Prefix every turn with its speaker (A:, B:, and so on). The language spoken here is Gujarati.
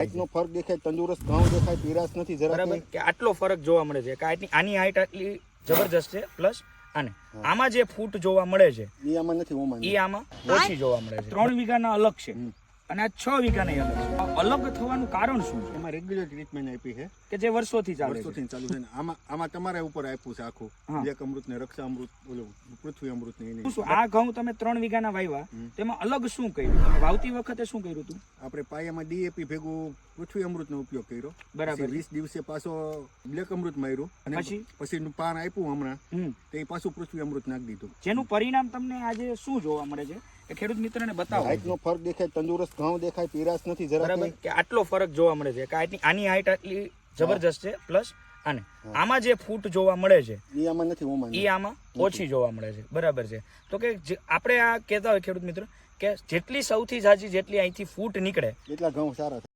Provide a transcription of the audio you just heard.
A: હાઈટનો ફરક દેખાય, તંદુરસ્ત ઘઉં દેખાય, પીરાશ નથી જરા
B: બરાબર કે આટલો ફરક જોવા મળે છે કે આની હાઈટ આટલી જબરજસ્ત છે પ્લસ આને આમાં જે ફૂટ જોવા મળે છે
A: એ આમાં નથી, ઓમાં
B: એ આમાં ઓછી જોવા મળે છે 3 વીઘાના અલગ છે અને આ 6 વીઘાના અલગ છે. અલગ થવાનું કારણ શું છે?
A: એમાં રેગ્યુલર ટ્રીટમેન્ટ આપી છે,
B: કે જે વર્ષોથી ચાલે છે.
A: વર્ષોથી ચાલુ છે ને. આમાં તમારા ઉપર આપ્યું છે આખું એક અમૃત ને રક્ષા અમૃત, ઓલું પૃથ્વી અમૃત ને એની.
B: શું આ ઘઉં તમે 3 વીઘાના વાવ્યા તેમાં અલગ શું કર્યું? તમે વાવતી વખતે શું કર્યું હતું?
A: આપણે પાયામાં ડીએપી ભેગું પૃથ્વી અમૃત નો ઉપયોગ કર્યો.
B: બરાબર.
A: 20 દિવસે પાછો બ્લેક અમૃત માર્યું અને પછી પાન આપ્યું હમણાં, તે પાછું પૃથ્વી અમૃત નાખી દીધું.
B: જેનું પરિણામ તમને આજે શું જોવા મળે છે એ ખેડૂત મિત્રને બતાવો.
A: હાઈટનો ફરક દેખાય, તંદુરસ્ત ઘઉં દેખાય, પીરાશ નથી જરા
B: બરાબર કે આટલો ફરક જોવા મળે છે કે આની હાઈટ આટલી જબરજસ્ત છે પ્લસ આને આમાં જે ફૂટ જોવા મળે છે
A: એ આમાં નથી, ઓમાં
B: એ આમાં ઓછી જોવા મળે છે. બરાબર છે. તો કે આપણે આ કહેતા હોય ખેડૂત મિત્રો કે જેટલી સૌથી ઝાઝી જેટલી અહીંથી ફૂટ નીકળે
A: એટલા ઘઉં સારા.